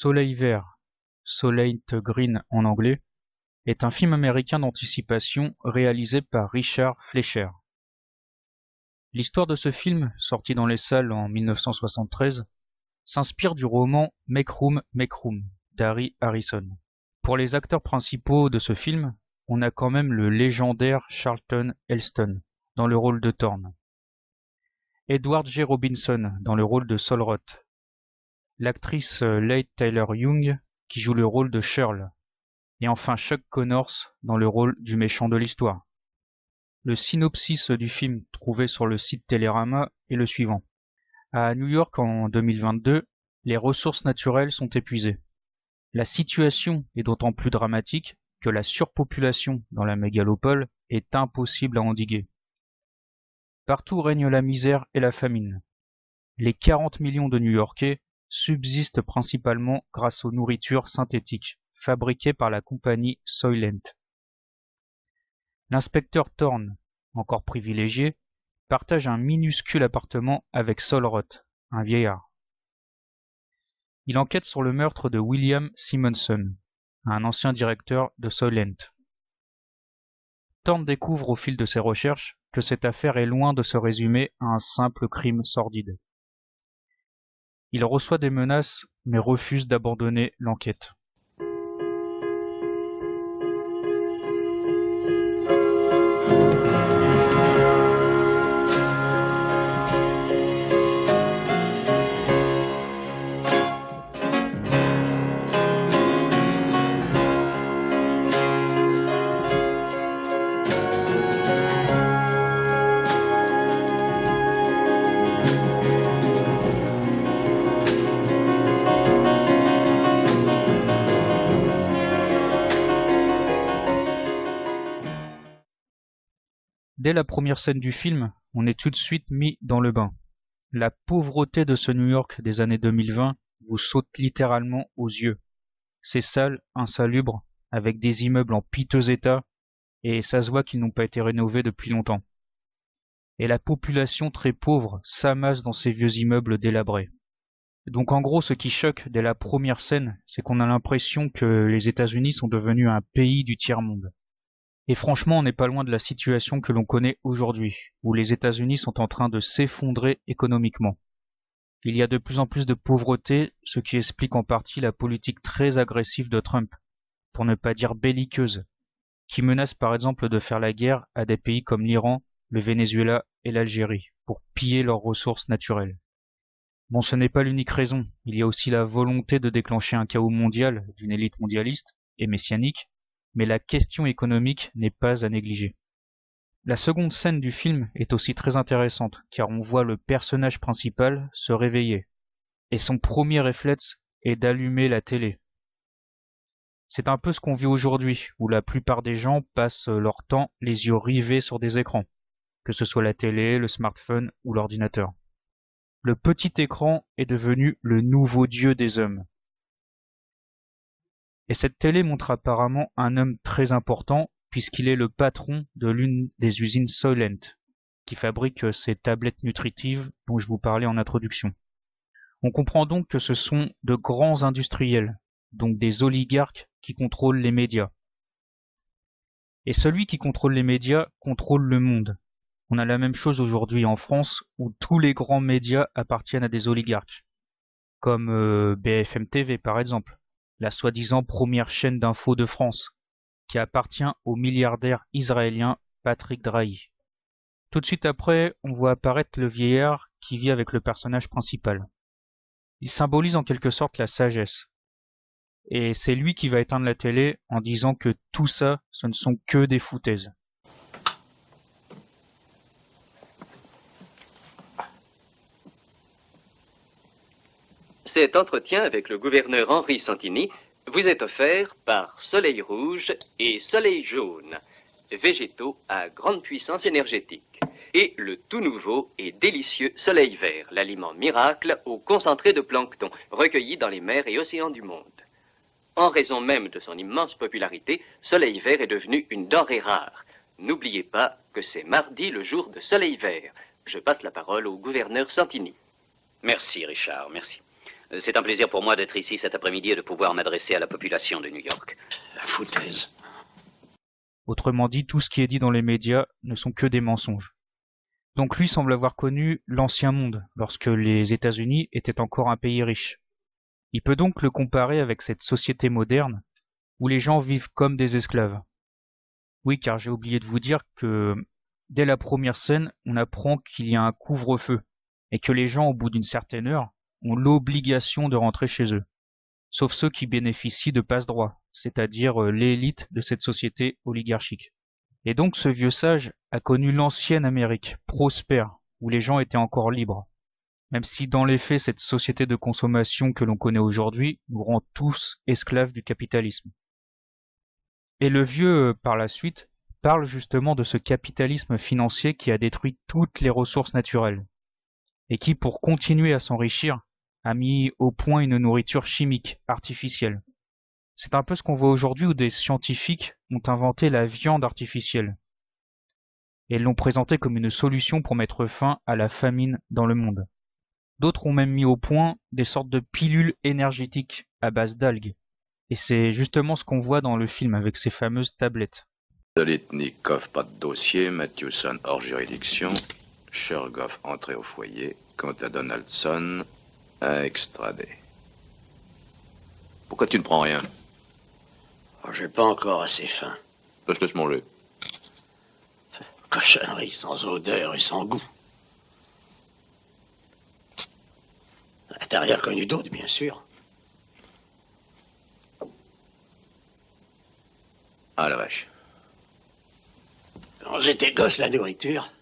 Soleil vert, Soleil Green en anglais, est un film américain d'anticipation réalisé par Richard Fleischer. L'histoire de ce film, sorti dans les salles en 1973, s'inspire du roman Make Room, Make Room d'Harry Harrison. Pour les acteurs principaux de ce film, on a quand même le légendaire Charlton Heston dans le rôle de Thorne, Edward G. Robinson dans le rôle de Solroth, l'actrice Leigh Taylor-Young qui joue le rôle de Shirl, et enfin Chuck Connors dans le rôle du méchant de l'histoire. Le synopsis du film trouvé sur le site Télérama est le suivant. À New York en 2022, les ressources naturelles sont épuisées. La situation est d'autant plus dramatique que la surpopulation dans la mégalopole est impossible à endiguer. Partout règne la misère et la famine. Les 40 millions de New-Yorkais subsistent principalement grâce aux nourritures synthétiques fabriquées par la compagnie Soylent. L'inspecteur Thorne, encore privilégié, partage un minuscule appartement avec Solroth, un vieillard. Il enquête sur le meurtre de William Simonson, un ancien directeur de Soylent. Thorne découvre au fil de ses recherches que cette affaire est loin de se résumer à un simple crime sordide. Il reçoit des menaces mais refuse d'abandonner l'enquête. Dès la première scène du film, on est tout de suite mis dans le bain. La pauvreté de ce New York des années 2020 vous saute littéralement aux yeux. C'est sale, insalubre, avec des immeubles en piteux état, et ça se voit qu'ils n'ont pas été rénovés depuis longtemps. Et la population très pauvre s'amasse dans ces vieux immeubles délabrés. Donc en gros, ce qui choque dès la première scène, c'est qu'on a l'impression que les États-Unis sont devenus un pays du tiers-monde. Et franchement, on n'est pas loin de la situation que l'on connaît aujourd'hui, où les États-Unis sont en train de s'effondrer économiquement. Il y a de plus en plus de pauvreté, ce qui explique en partie la politique très agressive de Trump, pour ne pas dire belliqueuse, qui menace par exemple de faire la guerre à des pays comme l'Iran, le Venezuela et l'Algérie, pour piller leurs ressources naturelles. Bon, ce n'est pas l'unique raison, il y a aussi la volonté de déclencher un chaos mondial d'une élite mondialiste et messianique, mais la question économique n'est pas à négliger. La seconde scène du film est aussi très intéressante, car on voit le personnage principal se réveiller, et son premier réflexe est d'allumer la télé. C'est un peu ce qu'on vit aujourd'hui, où la plupart des gens passent leur temps les yeux rivés sur des écrans, que ce soit la télé, le smartphone ou l'ordinateur. Le petit écran est devenu le nouveau dieu des hommes. Et cette télé montre apparemment un homme très important puisqu'il est le patron de l'une des usines Soylent, qui fabrique ces tablettes nutritives dont je vous parlais en introduction. On comprend donc que ce sont de grands industriels, donc des oligarques qui contrôlent les médias. Et celui qui contrôle les médias contrôle le monde. On a la même chose aujourd'hui en France où tous les grands médias appartiennent à des oligarques, comme BFM TV par exemple, la soi-disant première chaîne d'infos de France, qui appartient au milliardaire israélien Patrick Drahi. Tout de suite après, on voit apparaître le vieillard qui vit avec le personnage principal. Il symbolise en quelque sorte la sagesse. Et c'est lui qui va éteindre la télé en disant que tout ça, ce ne sont que des foutaises. Cet entretien avec le gouverneur Henri Santini vous est offert par Soleil Rouge et Soleil Jaune, végétaux à grande puissance énergétique, et le tout nouveau et délicieux Soleil Vert, l'aliment miracle au concentré de plancton recueilli dans les mers et océans du monde. En raison même de son immense popularité, Soleil Vert est devenu une denrée rare. N'oubliez pas que c'est mardi le jour de Soleil Vert. Je passe la parole au gouverneur Santini. Merci Richard, merci. C'est un plaisir pour moi d'être ici cet après-midi et de pouvoir m'adresser à la population de New York. La foutaise. Autrement dit, tout ce qui est dit dans les médias ne sont que des mensonges. Donc lui semble avoir connu l'ancien monde, lorsque les États-Unis étaient encore un pays riche. Il peut donc le comparer avec cette société moderne, où les gens vivent comme des esclaves. Oui, car j'ai oublié de vous dire que dès la première scène, on apprend qu'il y a un couvre-feu, et que les gens, au bout d'une certaine heure, ont l'obligation de rentrer chez eux, sauf ceux qui bénéficient de passe-droit, c'est-à-dire l'élite de cette société oligarchique. Et donc ce vieux sage a connu l'ancienne Amérique, prospère, où les gens étaient encore libres, même si dans les faits cette société de consommation que l'on connaît aujourd'hui nous rend tous esclaves du capitalisme. Et le vieux, par la suite, parle justement de ce capitalisme financier qui a détruit toutes les ressources naturelles, et qui, pour continuer à s'enrichir, a mis au point une nourriture chimique, artificielle. C'est un peu ce qu'on voit aujourd'hui où des scientifiques ont inventé la viande artificielle, et l'ont présentée comme une solution pour mettre fin à la famine dans le monde. D'autres ont même mis au point des sortes de pilules énergétiques à base d'algues, et c'est justement ce qu'on voit dans le film avec ces fameuses tablettes. Dolitnikov, pas de dossier. Matthewson, hors juridiction. Shergoff, entré au foyer. Quant à Donaldson, à extrader. Pourquoi tu ne prends rien? Oh, j'ai pas encore assez faim. Laisse-moi-le. Cochonnerie, sans odeur et sans goût. T'as rien connu d'autre, bien sûr. Ah, la vache. Quand j'étais gosse, la nourriture,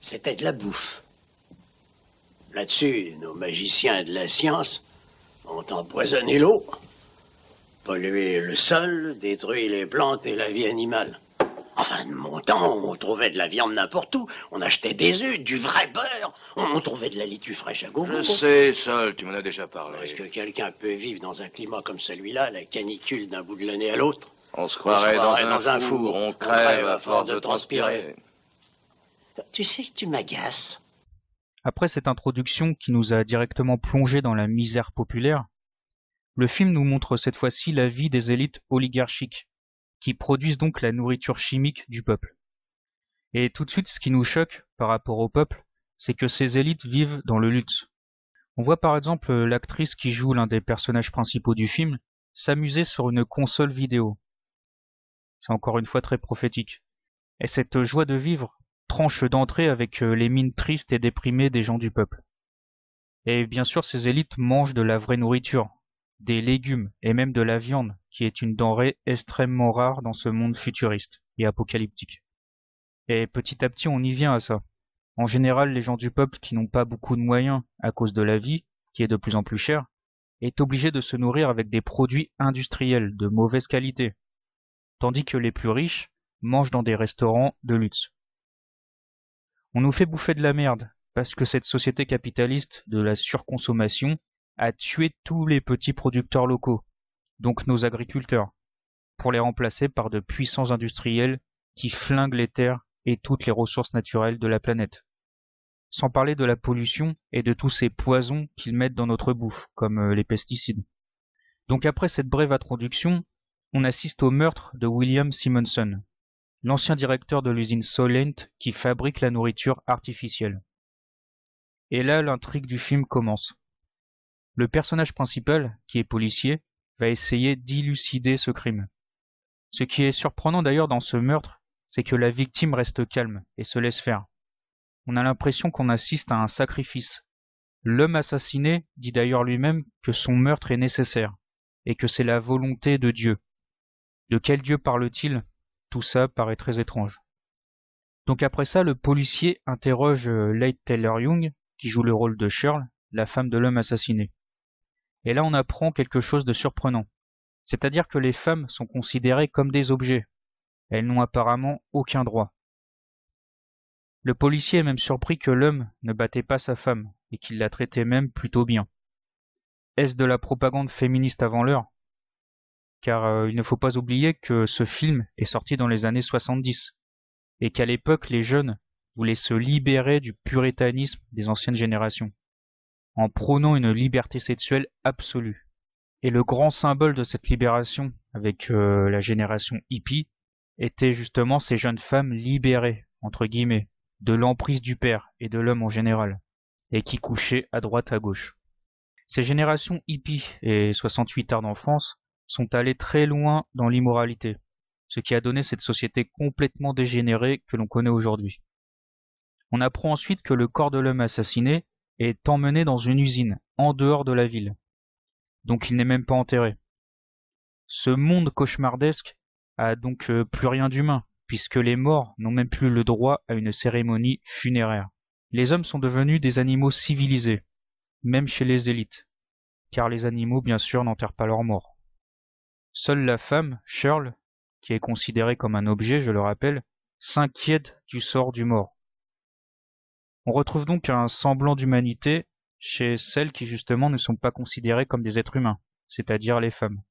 c'était de la bouffe. Là-dessus, nos magiciens de la science ont empoisonné l'eau, pollué le sol, détruit les plantes et la vie animale. Enfin, de mon temps, on trouvait de la viande n'importe où. On achetait des œufs, du vrai beurre. On trouvait de la laitue fraîche à gogo. Je sais, Sol, tu m'en as déjà parlé. Est-ce que quelqu'un peut vivre dans un climat comme celui-là, la canicule d'un bout de l'année à l'autre? On se croirait dans un four, on crève à force de transpirer. Tu sais que tu m'agaces. Après cette introduction qui nous a directement plongé dans la misère populaire, le film nous montre cette fois-ci la vie des élites oligarchiques, qui produisent donc la nourriture chimique du peuple. Et tout de suite, ce qui nous choque par rapport au peuple, c'est que ces élites vivent dans le luxe. On voit par exemple l'actrice qui joue l'un des personnages principaux du film s'amuser sur une console vidéo. C'est encore une fois très prophétique. Et cette joie de vivre tranche d'entrée avec les mines tristes et déprimées des gens du peuple. Et bien sûr, ces élites mangent de la vraie nourriture, des légumes et même de la viande, qui est une denrée extrêmement rare dans ce monde futuriste et apocalyptique. Et petit à petit, on y vient à ça. En général, les gens du peuple qui n'ont pas beaucoup de moyens à cause de la vie, qui est de plus en plus chère, est obligé de se nourrir avec des produits industriels de mauvaise qualité, tandis que les plus riches mangent dans des restaurants de luxe. On nous fait bouffer de la merde, parce que cette société capitaliste de la surconsommation a tué tous les petits producteurs locaux, donc nos agriculteurs, pour les remplacer par de puissants industriels qui flinguent les terres et toutes les ressources naturelles de la planète. Sans parler de la pollution et de tous ces poisons qu'ils mettent dans notre bouffe, comme les pesticides. Donc après cette brève introduction, on assiste au meurtre de William Simonson, l'ancien directeur de l'usine Solent qui fabrique la nourriture artificielle. Et là, l'intrigue du film commence. Le personnage principal, qui est policier, va essayer d'élucider ce crime. Ce qui est surprenant d'ailleurs dans ce meurtre, c'est que la victime reste calme et se laisse faire. On a l'impression qu'on assiste à un sacrifice. L'homme assassiné dit d'ailleurs lui-même que son meurtre est nécessaire, et que c'est la volonté de Dieu. De quel Dieu parle-t-il? Tout ça paraît très étrange. Donc après ça, le policier interroge Leigh Taylor-Young, qui joue le rôle de Shirl, la femme de l'homme assassiné. Et là on apprend quelque chose de surprenant. C'est-à-dire que les femmes sont considérées comme des objets. Elles n'ont apparemment aucun droit. Le policier est même surpris que l'homme ne battait pas sa femme, et qu'il la traitait même plutôt bien. Est-ce de la propagande féministe avant l'heure? Car il ne faut pas oublier que ce film est sorti dans les années 70, et qu'à l'époque les jeunes voulaient se libérer du puritanisme des anciennes générations. en prônant une liberté sexuelle absolue. Et le grand symbole de cette libération, avec la génération hippie, étaient justement ces jeunes femmes libérées, entre guillemets, de l'emprise du père et de l'homme en général, et qui couchaient à droite à gauche. Ces générations hippies et 68 arts d'enfance sont allées très loin dans l'immoralité, ce qui a donné cette société complètement dégénérée que l'on connaît aujourd'hui. On apprend ensuite que le corps de l'homme assassiné est emmené dans une usine, en dehors de la ville. Donc il n'est même pas enterré. Ce monde cauchemardesque a donc plus rien d'humain, puisque les morts n'ont même plus le droit à une cérémonie funéraire. Les hommes sont devenus des animaux civilisés, même chez les élites, car les animaux bien sûr n'enterrent pas leurs morts. Seule la femme, Shirl, qui est considérée comme un objet, je le rappelle, s'inquiète du sort du mort. On retrouve donc un semblant d'humanité chez celles qui justement ne sont pas considérées comme des êtres humains, c'est-à-dire les femmes.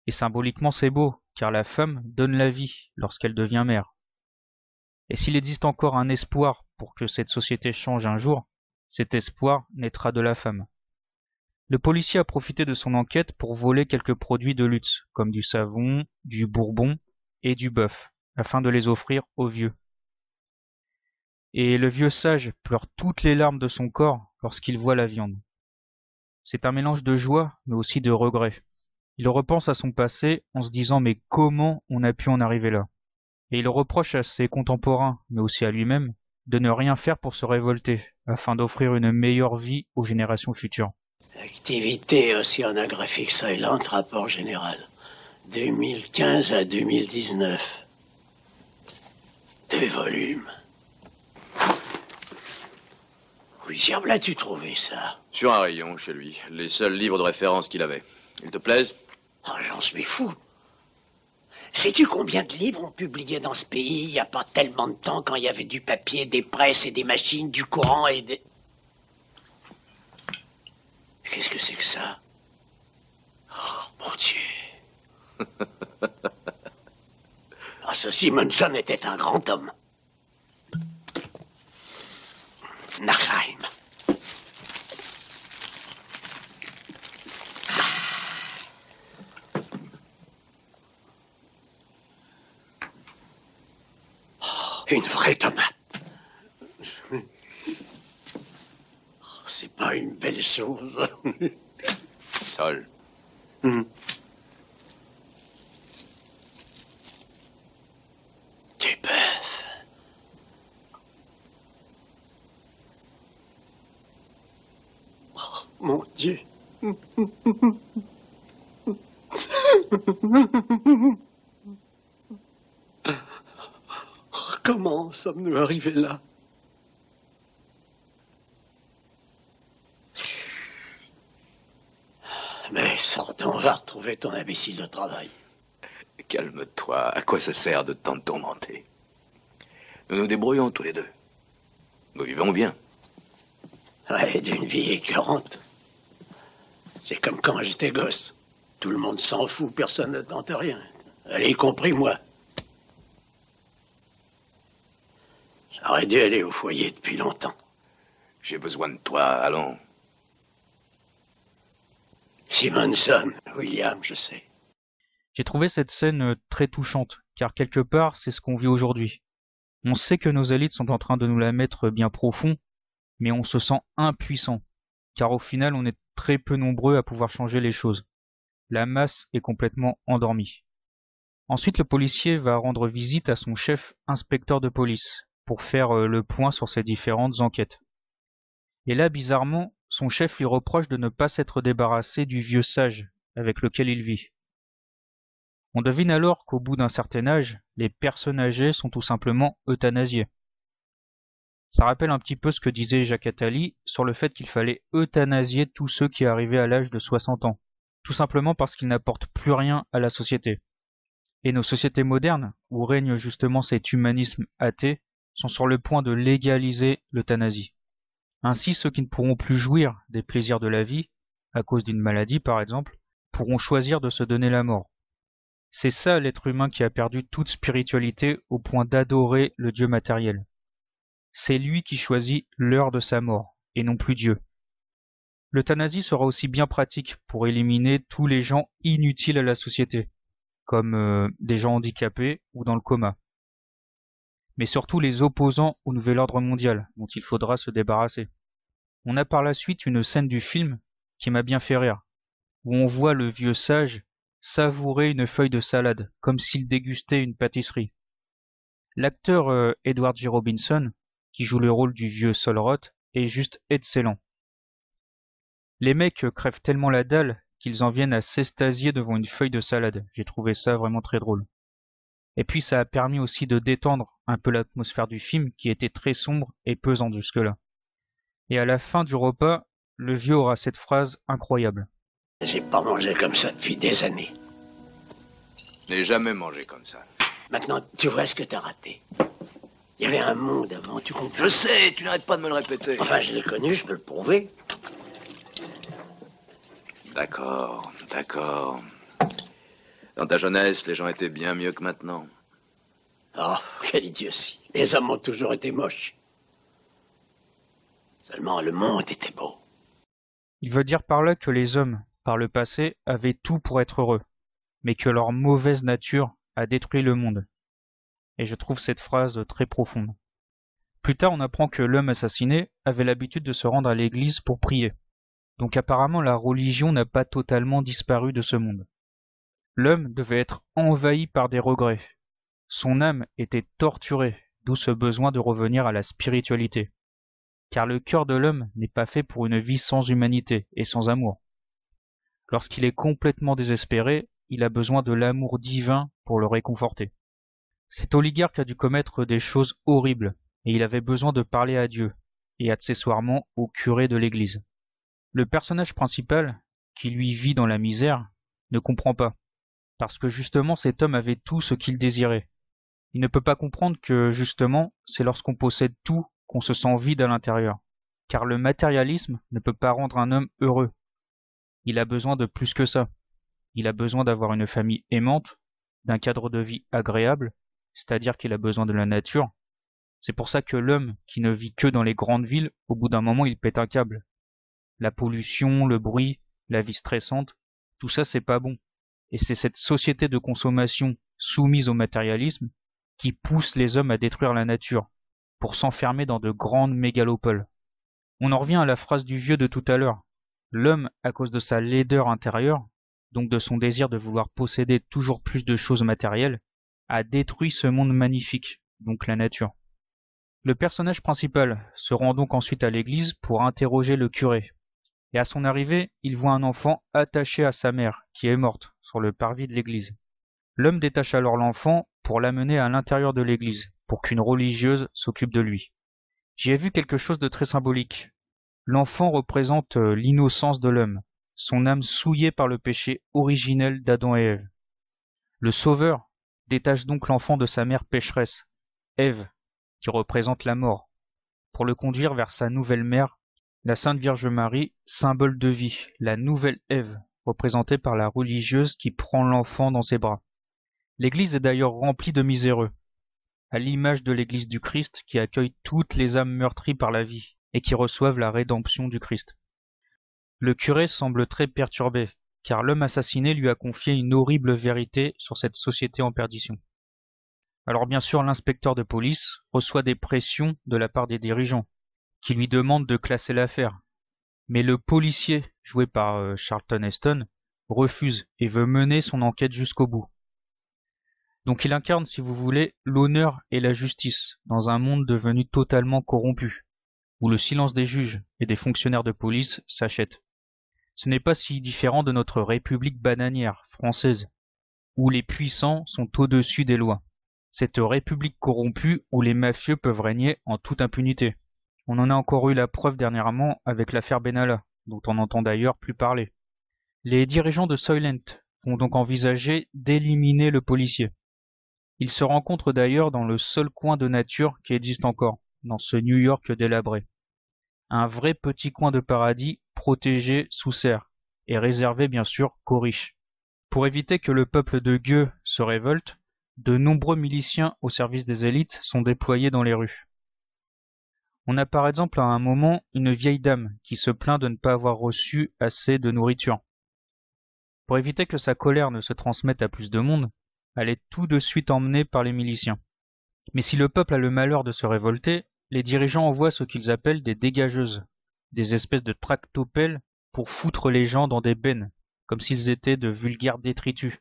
Et symboliquement c'est beau, car la femme donne la vie lorsqu'elle devient mère. Et s'il existe encore un espoir pour que cette société change un jour, cet espoir naîtra de la femme. Le policier a profité de son enquête pour voler quelques produits de luxe, comme du savon, du bourbon et du bœuf, afin de les offrir aux vieux. Et le vieux sage pleure toutes les larmes de son corps lorsqu'il voit la viande. C'est un mélange de joie, mais aussi de regret. Il repense à son passé en se disant mais comment on a pu en arriver là? Et il reproche à ses contemporains, mais aussi à lui-même, de ne rien faire pour se révolter, afin d'offrir une meilleure vie aux générations futures. Activité océanographique Soylent, rapport général. 2015 à 2019. 2 volumes. Où diable as-tu trouvé ça? Sur un rayon, chez lui. Les seuls livres de référence qu'il avait. Ils te plaisent? Oh, j'en suis fou. Sais-tu combien de livres on publiait dans ce pays il n'y a pas tellement de temps quand il y avait du papier, des presses et des machines, du courant et des... Qu'est-ce que c'est que ça? Oh, mon Dieu. Ah, ce Simonson était un grand homme. Nachheim. Oh, une vraie tomate. C'est pas une belle chose. Sol. Du bœuf. Oh, mon Dieu. Comment sommes-nous arrivés là? Mais sortons, on va retrouver ton imbécile de travail. Calme-toi. À quoi ça sert de tant te tourmenter? Nous nous débrouillons tous les deux. Nous vivons bien. Ouais, d'une vie écœurante. C'est comme quand j'étais gosse. Tout le monde s'en fout, personne ne tente rien. Y compris moi. J'aurais dû aller au foyer depuis longtemps. J'ai besoin de toi, allons. Simonson, William, je sais. J'ai trouvé cette scène très touchante, car quelque part c'est ce qu'on vit aujourd'hui. On sait que nos élites sont en train de nous la mettre bien profond, mais on se sent impuissant, car au final on est très peu nombreux à pouvoir changer les choses. La masse est complètement endormie. Ensuite le policier va rendre visite à son chef inspecteur de police, pour faire le point sur ses différentes enquêtes. Et là, bizarrement, son chef lui reproche de ne pas s'être débarrassé du vieux sage avec lequel il vit. On devine alors qu'au bout d'un certain âge, les personnes âgées sont tout simplement euthanasiées. Ça rappelle un petit peu ce que disait Jacques Attali sur le fait qu'il fallait euthanasier tous ceux qui arrivaient à l'âge de 60 ans, tout simplement parce qu'ils n'apportent plus rien à la société. Et nos sociétés modernes, où règne justement cet humanisme athée, sont sur le point de légaliser l'euthanasie. Ainsi, ceux qui ne pourront plus jouir des plaisirs de la vie, à cause d'une maladie par exemple, pourront choisir de se donner la mort. C'est ça l'être humain qui a perdu toute spiritualité au point d'adorer le Dieu matériel. C'est lui qui choisit l'heure de sa mort, et non plus Dieu. L'euthanasie sera aussi bien pratique pour éliminer tous les gens inutiles à la société, comme des gens handicapés ou dans le coma, mais surtout les opposants au nouvel ordre mondial, dont il faudra se débarrasser. On a par la suite une scène du film qui m'a bien fait rire, où on voit le vieux sage savourer une feuille de salade, comme s'il dégustait une pâtisserie. L'acteur Edward G. Robinson, qui joue le rôle du vieux Solroth, est juste excellent. Les mecs crèvent tellement la dalle qu'ils en viennent à s'extasier devant une feuille de salade. J'ai trouvé ça vraiment très drôle. Et puis ça a permis aussi de détendre un peu l'atmosphère du film qui était très sombre et pesante jusque-là. Et à la fin du repas, le vieux aura cette phrase incroyable. J'ai pas mangé comme ça depuis des années. Je n'ai jamais mangé comme ça. Maintenant, tu vois ce que t'as raté. Il y avait un monde avant, tu comprends? Je sais, tu n'arrêtes pas de me le répéter. Enfin, je l'ai connu, je peux le prouver. D'accord, d'accord. Dans ta jeunesse, les gens étaient bien mieux que maintenant. Oh, quelle idiotie. Les hommes ont toujours été moches. Seulement, le monde était beau. Il veut dire par là que les hommes, par le passé, avaient tout pour être heureux, mais que leur mauvaise nature a détruit le monde. Et je trouve cette phrase très profonde. Plus tard, on apprend que l'homme assassiné avait l'habitude de se rendre à l'église pour prier. Donc apparemment la religion n'a pas totalement disparu de ce monde. L'homme devait être envahi par des regrets. Son âme était torturée, d'où ce besoin de revenir à la spiritualité. Car le cœur de l'homme n'est pas fait pour une vie sans humanité et sans amour. Lorsqu'il est complètement désespéré, il a besoin de l'amour divin pour le réconforter. Cet oligarque a dû commettre des choses horribles, et il avait besoin de parler à Dieu, et accessoirement au curé de l'église. Le personnage principal, qui lui vit dans la misère, ne comprend pas, parce que justement cet homme avait tout ce qu'il désirait. Il ne peut pas comprendre que justement c'est lorsqu'on possède tout qu'on se sent vide à l'intérieur, car le matérialisme ne peut pas rendre un homme heureux. Il a besoin de plus que ça. Il a besoin d'avoir une famille aimante, d'un cadre de vie agréable, c'est-à-dire qu'il a besoin de la nature. C'est pour ça que l'homme qui ne vit que dans les grandes villes, au bout d'un moment il pète un câble. La pollution, le bruit, la vie stressante, tout ça c'est pas bon. Et c'est cette société de consommation soumise au matérialisme qui pousse les hommes à détruire la nature, pour s'enfermer dans de grandes mégalopoles. On en revient à la phrase du vieux de tout à l'heure. L'homme, à cause de sa laideur intérieure, donc de son désir de vouloir posséder toujours plus de choses matérielles, a détruit ce monde magnifique, donc la nature. Le personnage principal se rend donc ensuite à l'église pour interroger le curé. Et à son arrivée, il voit un enfant attaché à sa mère, qui est morte, sur le parvis de l'église. L'homme détache alors l'enfant pour l'amener à l'intérieur de l'église, pour qu'une religieuse s'occupe de lui. J'y ai vu quelque chose de très symbolique. L'enfant représente l'innocence de l'homme, son âme souillée par le péché originel d'Adam et Ève. Le Sauveur détache donc l'enfant de sa mère pécheresse, Ève, qui représente la mort, pour le conduire vers sa nouvelle mère, la Sainte Vierge Marie, symbole de vie, la nouvelle Ève, représentée par la religieuse qui prend l'enfant dans ses bras. L'église est d'ailleurs remplie de miséreux, à l'image de l'église du Christ qui accueille toutes les âmes meurtries par la vie et qui reçoivent la rédemption du Christ. Le curé semble très perturbé, car l'homme assassiné lui a confié une horrible vérité sur cette société en perdition. Alors bien sûr, l'inspecteur de police reçoit des pressions de la part des dirigeants, qui lui demandent de classer l'affaire. Mais le policier, joué par Charlton Heston, refuse et veut mener son enquête jusqu'au bout. Donc il incarne, si vous voulez, l'honneur et la justice dans un monde devenu totalement corrompu, où le silence des juges et des fonctionnaires de police s'achète. Ce n'est pas si différent de notre république bananière française, où les puissants sont au-dessus des lois. Cette république corrompue où les mafieux peuvent régner en toute impunité. On en a encore eu la preuve dernièrement avec l'affaire Benalla, dont on n'entend d'ailleurs plus parler. Les dirigeants de Soylent vont donc envisager d'éliminer le policier. Ils se rencontrent d'ailleurs dans le seul coin de nature qui existe encore, dans ce New York délabré. Un vrai petit coin de paradis protégé sous serre, et réservé bien sûr qu'aux riches. Pour éviter que le peuple de Gueux se révolte, de nombreux miliciens au service des élites sont déployés dans les rues. On a par exemple à un moment une vieille dame qui se plaint de ne pas avoir reçu assez de nourriture. Pour éviter que sa colère ne se transmette à plus de monde, elle est tout de suite emmenée par les miliciens. Mais si le peuple a le malheur de se révolter, les dirigeants envoient ce qu'ils appellent des dégageuses, des espèces de tractopelles pour foutre les gens dans des bennes, comme s'ils étaient de vulgaires détritus.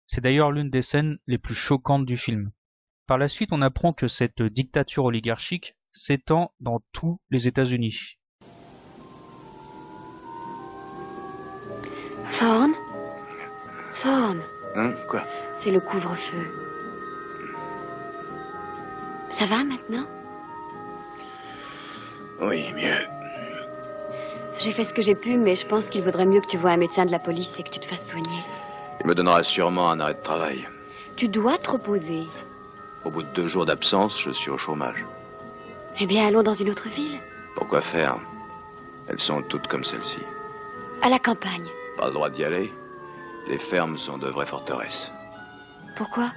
C'est d'ailleurs l'une des scènes les plus choquantes du film. Par la suite, on apprend que cette dictature oligarchique s'étend dans tous les États-Unis. Thorne? Thorne, Quoi? c'est le couvre-feu. Ça va maintenant? Oui, mieux. J'ai fait ce que j'ai pu, mais je pense qu'il vaudrait mieux que tu voies un médecin de la police et que tu te fasses soigner. Il me donnera sûrement un arrêt de travail. Tu dois te reposer. Au bout de 2 jours d'absence, je suis au chômage. Eh bien, allons dans une autre ville. Pourquoi faire? Elles sont toutes comme celle-ci. À la campagne. Pas le droit d'y aller. Les fermes sont de vraies forteresses. Pourquoi?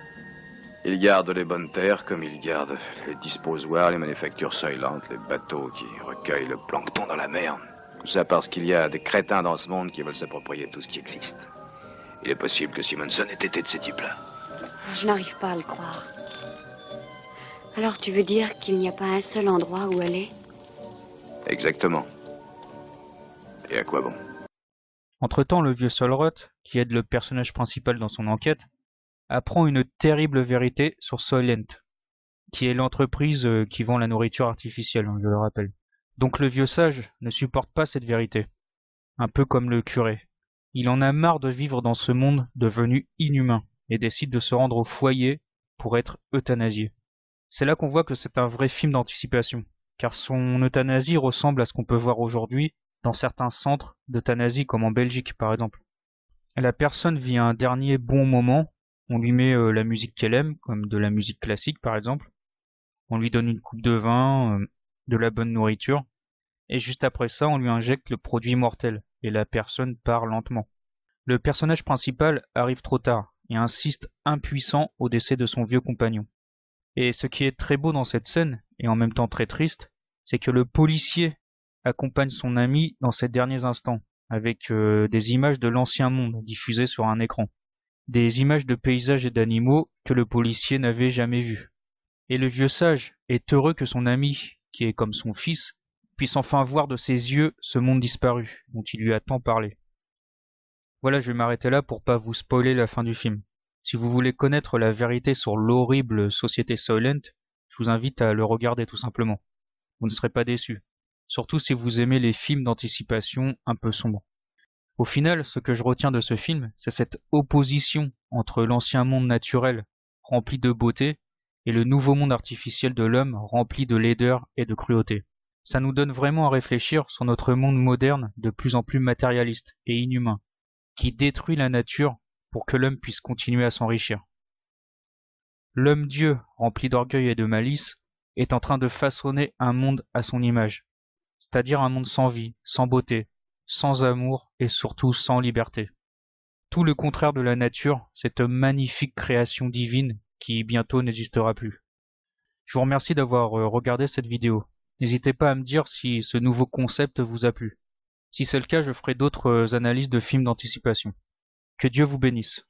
Ils gardent les bonnes terres comme ils gardent les disposoirs, les manufactures soilantes, les bateaux qui recueillent le plancton dans la mer. Tout ça parce qu'il y a des crétins dans ce monde qui veulent s'approprier tout ce qui existe. Il est possible que Simonson ait été de ces types-là. Je n'arrive pas à le croire. Alors tu veux dire qu'il n'y a pas un seul endroit où aller? Exactement. Et à quoi bon? Entre-temps, le vieux Solroth, qui aide le personnage principal dans son enquête, apprend une terrible vérité sur Soylent, qui est l'entreprise qui vend la nourriture artificielle, je le rappelle. Donc le vieux sage ne supporte pas cette vérité, un peu comme le curé. Il en a marre de vivre dans ce monde devenu inhumain et décide de se rendre au foyer pour être euthanasié. C'est là qu'on voit que c'est un vrai film d'anticipation, car son euthanasie ressemble à ce qu'on peut voir aujourd'hui dans certains centres d'euthanasie comme en Belgique par exemple. La personne vit un dernier bon moment, on lui met la musique qu'elle aime, comme de la musique classique par exemple, on lui donne une coupe de vin, de la bonne nourriture, et juste après ça on lui injecte le produit mortel, et la personne part lentement. Le personnage principal arrive trop tard, et insiste impuissant au décès de son vieux compagnon. Et ce qui est très beau dans cette scène, et en même temps très triste, c'est que le policier accompagne son ami dans ces derniers instants, avec des images de l'ancien monde diffusées sur un écran. Des images de paysages et d'animaux que le policier n'avait jamais vus. Et le vieux sage est heureux que son ami, qui est comme son fils, puisse enfin voir de ses yeux ce monde disparu, dont il lui a tant parlé. Voilà, je vais m'arrêter là pour pas vous spoiler la fin du film. Si vous voulez connaître la vérité sur l'horrible société Soylent, je vous invite à le regarder tout simplement. Vous ne serez pas déçus. Surtout si vous aimez les films d'anticipation un peu sombres. Au final, ce que je retiens de ce film, c'est cette opposition entre l'ancien monde naturel, rempli de beauté, et le nouveau monde artificiel de l'homme, rempli de laideur et de cruauté. Ça nous donne vraiment à réfléchir sur notre monde moderne de plus en plus matérialiste et inhumain, qui détruit la nature pour que l'homme puisse continuer à s'enrichir. L'homme-dieu, rempli d'orgueil et de malice, est en train de façonner un monde à son image, c'est-à-dire un monde sans vie, sans beauté, sans amour et surtout sans liberté. Tout le contraire de la nature, cette magnifique création divine qui bientôt n'existera plus. Je vous remercie d'avoir regardé cette vidéo. N'hésitez pas à me dire si ce nouveau concept vous a plu. Si c'est le cas, je ferai d'autres analyses de films d'anticipation. Que Dieu vous bénisse.